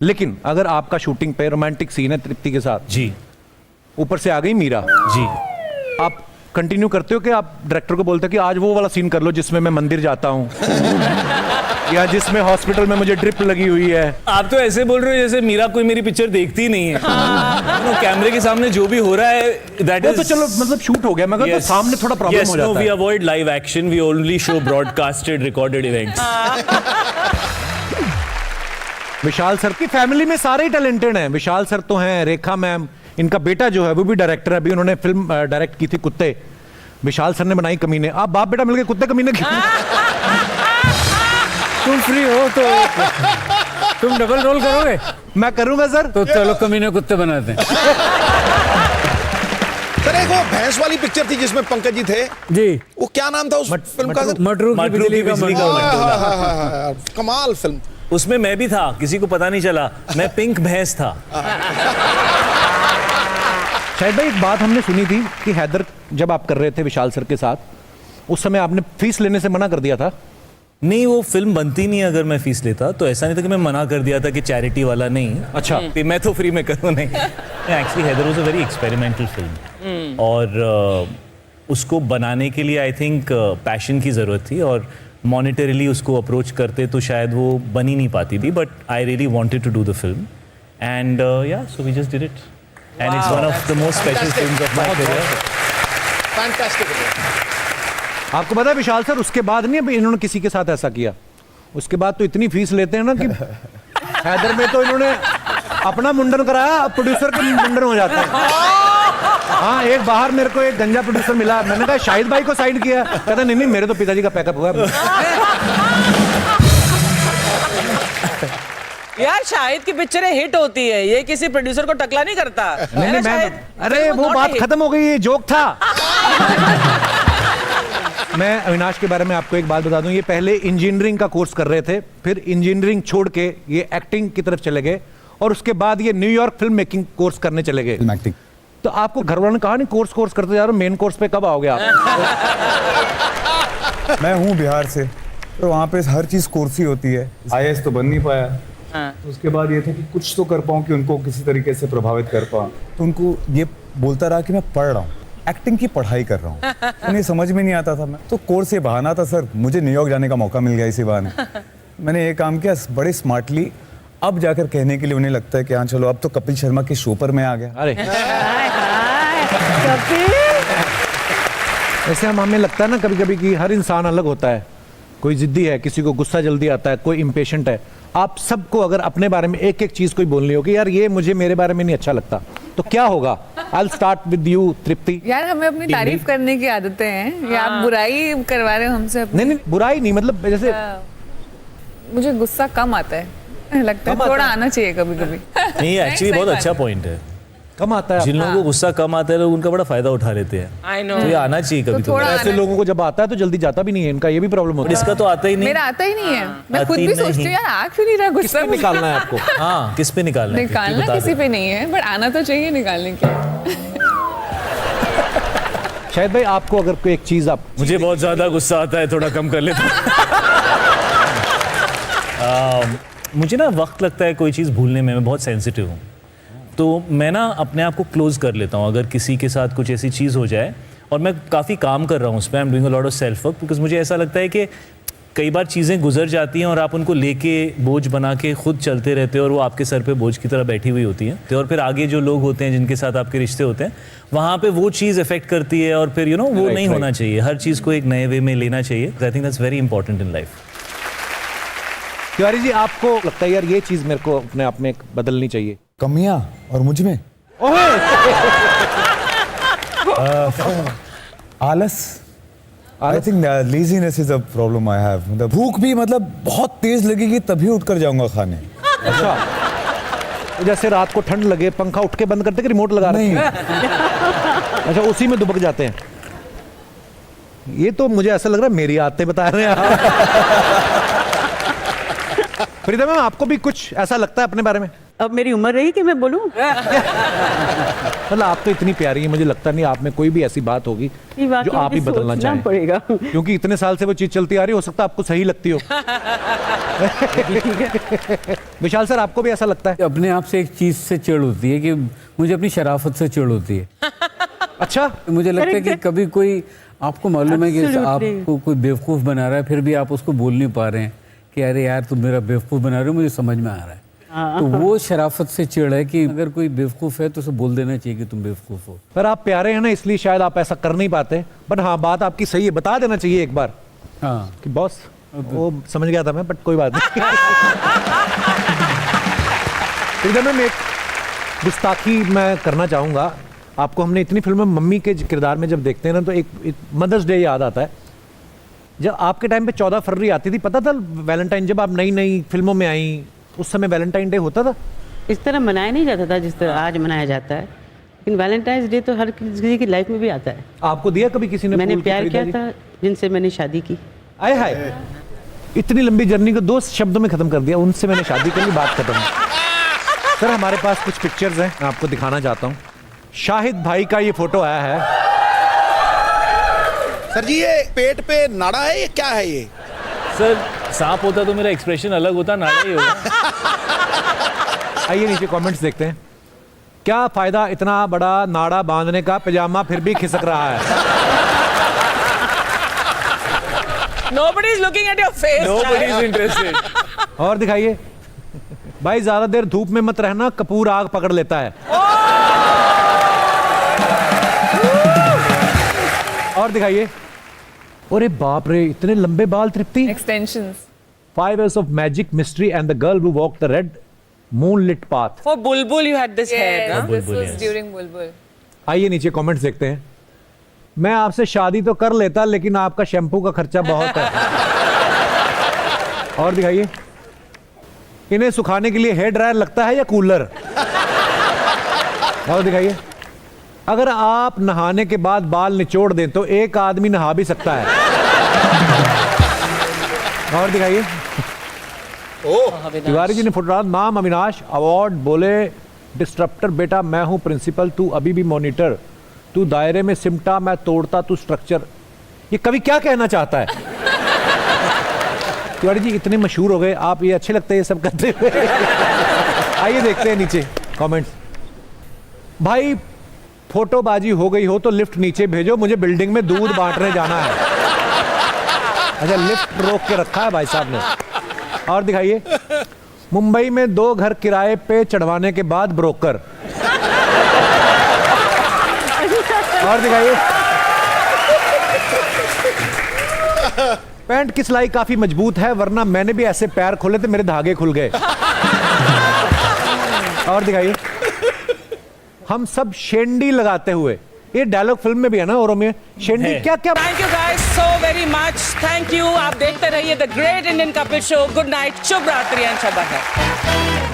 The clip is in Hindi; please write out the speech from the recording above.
लेकिन अगर आपका शूटिंग पे रोमांटिक सीन है तृप्ति के साथ जी ऊपर से आ गई मीरा जी, आप कंटिन्यू करते हो कि आप डायरेक्टर को बोलते हो कि आज वो वाला सीन कर लो जिसमें मैं मंदिर जाता हूँ या जिसमें हॉस्पिटल में मुझे ड्रिप लगी हुई है? आप तो ऐसे बोल रहे हो जैसे मीरा कोई मेरी पिक्चर देखती ही नहीं है। कैमरे के सामने जो भी हो रहा है दैट वो इज तो चलो मतलब शूट हो गया मगर तो सामने थोड़ा प्रॉब्लम हो जाता वी है। Avoid live action, we only show broadcasted recorded events. Vishal sir की फैमिली में सारे ही टैलेंटेड हैं। विशाल सर तो हैं, रेखा मैम, इनका बेटा जो है वो भी डायरेक्टर है, अभी उन्होंने फिल्म डायरेक्ट की थी कुत्ते, विशाल सर ने बनाई कमीने। आप बाप बेटा मिलके कुत्ते कमीने की तुम फ्री हो तो तुम डबल रोल करोगे? मैं करूंगा सर। तो चलो कमीने कुत्ते बनाते हैं। सर एक वो भैंस वाली पिक्चर थी जिसमें पंकज जी थे, जी वो क्या नाम था उस फिल्म का? मटरू की बिजली का बिजली का मटरू। हाँ, कमाल फिल्म। उसमें मैं भी था, किसी को पता नहीं चला, मैं पिंक भैंस था। शायद भाई एक बात हमने सुनी थी कि हैदर जब आप कर रहे थे विशाल सर के साथ उस समय आपने फीस लेने से मना कर दिया था। नहीं, वो फिल्म बनती नहीं अगर मैं फीस लेता, तो ऐसा नहीं था कि मैं मना कर दिया था कि चैरिटी वाला नहीं। अच्छा। कि मैं तो फ्री में करूँ, नहीं। Actually Haider was a very experimental film और उसको बनाने के लिए आई थिंक पैशन की ज़रूरत थी और मॉनिटरीली उसको अप्रोच करते तो शायद वो बन ही नहीं पाती थी, but I really wanted to do the film and yeah so we just did it and it's one of the most special films of my career. Fantastic. आपको पता है विशाल सर उसके बाद नहीं अभी इन्होंने किसी के साथ ऐसा किया, उसके बाद तो इतनी फीस लेते हैं ना कि हैदर में तो इन्होंने अपना मुंडन कराया, अब प्रोड्यूसर का मुंडन हो जाता है। हाँ, एक बाहर मेरे को एक गंजा प्रोड्यूसर मिला, मैंने कहा शाहिद भाई को साइन किया, कहता नहीं मेरे तो पिताजी का पैकअप हुआ है। यार शाहिद की पिक्चरें हिट होती है, ये किसी प्रोड्यूसर को टकला नहीं करता। नहीं मैं मैं अरे वो बात खत्म हो गई, ये जोक था। मैं अविनाश के बारे में आपको एक बात बता दूं, ये पहले इंजीनियरिंग का कोर्स कर रहे थे, फिर इंजीनियरिंग छोड़ के ये एक्टिंग की तरफ चले गए और उसके बाद ये न्यूयॉर्क फिल्म मेकिंग कोर्स करने चले गए। एक्टिंग तो आपको घर वालों ने कहा नहीं कोर्स करते जा रहे हो, मेन कोर्स पे कब आओगे आप? मैं हूँ बिहार से, तो वहाँ पे हर चीज़ कोर्स ही होती है। IAS तो बन नहीं पाया। तो उसके बाद ये था कि कुछ तो कर पाऊँ कि उनको किसी तरीके से प्रभावित कर पाऊँ। तो उनको ये बोलता रहा कि मैं पढ़ रहा हूँ, एक्टिंग की पढ़ाई कर रहा हूँ। उन्हें समझ में नहीं आता था। मैं तो कोर्स ये बहाना था सर, मुझे न्यूयॉर्क जाने का मौका मिल गया इसी बहाने। मैंने ये काम किया बड़े स्मार्टली। अब जाकर कहने के लिए उन्हें लगता है कि हाँ चलो अब तो कपिल शर्मा के शो पर मैं आ गया। अरे ऐसे हमें लगता है ना कभी कभी कि हर इंसान अलग होता है, कोई जिद्दी है, किसी को गुस्सा जल्दी आता है, कोई इम्पेशेंट है। आप सबको अगर अपने बारे में एक एक चीज कोई बोलनी हो कि यार ये मुझे मेरे बारे में नहीं अच्छा लगता, तो क्या होगा? I'll start with you, तृप्ति। यार हमें अपनी तारीफ करने की आदतें हैं, या आप बुराई करवा रहे हो हमसे? नहीं बुराई नहीं, मतलब जैसे मुझे गुस्सा कम आता है, लगता है थोड़ा आना चाहिए कभी कभी। नहीं, एक्चुअली बहुत अच्छा पॉइंट है। कम आता है। जिन लोगों को गुस्सा कम आता है लोग उनका बड़ा फायदा उठा लेते हैं। I know। तो ये आना चाहिए कभी थोड़ा तो। ऐसे लोगों को जब आता है तो जल्दी जाता भी नहीं है, इनका ये भी प्रॉब्लम होता है। इसका तो आता ही नहीं। मेरा आता ही नहीं है, मैं खुद आती भी सोचती हूँ नहीं। यार आ क्यों नहीं रहा गुस्सा। किसपे निकालना है आपको? हाँ, किस पे निकालना है? निकालना बता किसी दो। पे नहीं है, बट आना तो चाहिए निकालने के। शायद भाई आपको अगर कोई एक चीज आप मुझे बहुत ज्यादा गुस्सा आता है, थोड़ा कम कर लेता हूँ। मुझे ना वक्त लगता है कोई चीज़ भूलने में, मैं बहुत सेंसिटिव हूँ। तो मैं ना अपने आप को क्लोज कर लेता हूँ अगर किसी के साथ कुछ ऐसी चीज़ हो जाए, और मैं काफ़ी काम कर रहा हूँ उस पर। I am doing a lot of self work, because मुझे ऐसा लगता है कि कई बार चीज़ें गुजर जाती हैं और आप उनको लेके बोझ बना के खुद चलते रहते हो और वो आपके सर पे बोझ की तरह बैठी हुई होती हैं। और फिर आगे जो लोग होते हैं जिनके साथ आपके रिश्ते होते हैं, वहाँ पे वो चीज़ इफेक्ट करती है और फिर वो नहीं होना चाहिए। हर चीज़ को एक नए वे में लेना चाहिए। I think that's very important in life. Tiwari ji, आपको लगता है यार ये चीज मेरे को अपने आप में बदलनी चाहिए? कमियां और मुझ में आलस। I think laziness is a problem I have. मतलब भूख भी मतलब बहुत तेज लगेगी तभी उठकर जाऊंगा खाने। अच्छा, तो जैसे रात को ठंड लगे पंखा उठ के बंद करते कि रिमोट लगा रहे हैं? अच्छा, उसी में दुबक जाते हैं। ये तो मुझे ऐसा लग रहा है मेरी आदतें बता रहे हैं आप। फरीदा मैम, आपको भी कुछ ऐसा लगता है अपने बारे में? अब मेरी उम्र रही कि मैं बोलूं? मतलब आप तो इतनी प्यारी है, मुझे लगता नहीं आप में कोई भी ऐसी बात होगी ये वाकई जो आप ही मुझे बदलना सोचना चाहें, पड़ेगा। क्योंकि इतने साल से वो चीज चलती आ रही है, हो सकता है आपको सही लगती हो। विशाल सर, आपको भी ऐसा लगता है? अपने आप से एक चीज से चिढ़ होती है कि मुझे अपनी शराफत से चिढ़ होती है। अच्छा, मुझे लगता है कि कभी कोई आपको मालूम है कि Absolutely. आपको कोई बेवकूफ़ बना रहा है, फिर भी आप उसको बोल नहीं पा रहे हैं कि अरे यार तुम मेरा बेवकूफ़ बना रहे हो, मुझे समझ में आ रहा है। तो वो शराफत से चिढ़ है कि अगर कोई बेवकूफ़ है तो उसे बोल देना चाहिए कि तुम बेवकूफ़ हो। पर आप प्यारे हैं ना, इसलिए शायद आप ऐसा कर नहीं पाते। बट हाँ, बात आपकी सही है, बता देना चाहिए एक बार हाँ, कि बॉस, वो समझ गया था मैं, बट कोई बात नहीं। फरीदा मैम, एक गुस्ताखी मैं करना चाहूँगा आपको। हमने इतनी फिल्में मम्मी के किरदार में जब देखते हैं ना, तो एक मदर्स डे याद आता है। जब आपके टाइम पे 14 फरवरी आती थी, पता था वैलेंटाइन, जब आप नई नई फिल्मों में आई उस समय वैलेंटाइन डे होता था? इस तरह मनाया नहीं जाता था जिस तरह आज मनाया जाता है, लेकिन वैलेंटाइंस डे तो हर किसी की लाइफ में भी आता है। आपको दिया कभी किसी ने? मैंने फूल की प्यार किया खरीदारी? था जिनसे मैंने शादी की। आए हाय, इतनी लंबी जर्नी को 2 शब्दों में खत्म कर दिया, उनसे मैंने शादी कर ली, बात खत्म। सर, हमारे पास कुछ पिक्चर्स हैं, मैं आपको दिखाना चाहता हूँ। शाहिद भाई का ये फोटो आया है। सर जी, ये पेट पे नाड़ा है, ये क्या है ये? सर, सांप होता तो मेरा एक्सप्रेशन अलग होता, नाड़ा ही होगा। आइए नीचे कमेंट्स देखते हैं। क्या फायदा इतना बड़ा नाड़ा बांधने का, पजामा फिर भी खिसक रहा है। Nobody is looking at your face. Nobody is interested. और दिखाइए भाई, ज्यादा देर धूप में मत रहना, कपूर आग पकड़ लेता है। और दिखाइए। अरे बाप रे, इतने लंबे बाल तृप्ति। Extensions. 5 years of magic, mystery and the girl who walked the red moonlit path. For Bulbul, you had this hair, Yes, huh? this was during Bulbul. आइए नीचे कमेंट्स देखते हैं। मैं आपसे शादी तो कर लेता, लेकिन आपका शैम्पू का खर्चा बहुत है। और दिखाइए। इन्हें सुखाने के लिए हेयर ड्रायर लगता है या कूलर? और दिखाइए। अगर आप नहाने के बाद बाल निचोड़ दें तो एक आदमी नहा भी सकता है। और दिखाइए। तिवारी जी ने फोटो डाला, नाम अविनाश, अवार्ड, बोले डिस्ट्रप्टर बेटा मैं हूं प्रिंसिपल, तू अभी भी मॉनिटर, तू दायरे में सिमटा मैं तोड़ता तू स्ट्रक्चर। ये कवि क्या कहना चाहता है? तिवारी जी इतने मशहूर हो गए आप, ये अच्छे लगते हैं ये सब करते हुए। आइए देखते हैं नीचे कमेंट्स। भाई फोटोबाजी हो गई हो तो लिफ्ट नीचे भेजो, मुझे बिल्डिंग में दूध बांटने जाना है। अच्छा, लिफ्ट रोक के रखा है भाई साहब ने। और दिखाइए। मुंबई में 2 घर किराए पे चढ़वाने के बाद ब्रोकर। और दिखाइए। पैंट की सिलाई काफी मजबूत है, वरना मैंने भी ऐसे पैर खोले थे मेरे धागे खुल गए। और दिखाइए। हम सब शेंडी लगाते हुए, ये डायलॉग फिल्म में भी है ना, औरों में शेंडी क्या क्या। Thank you guys so very much. Thank you. आप देखते रहिए the great Indian Kapil show. Good night, शुभ रात्रि एंड शब बखैर।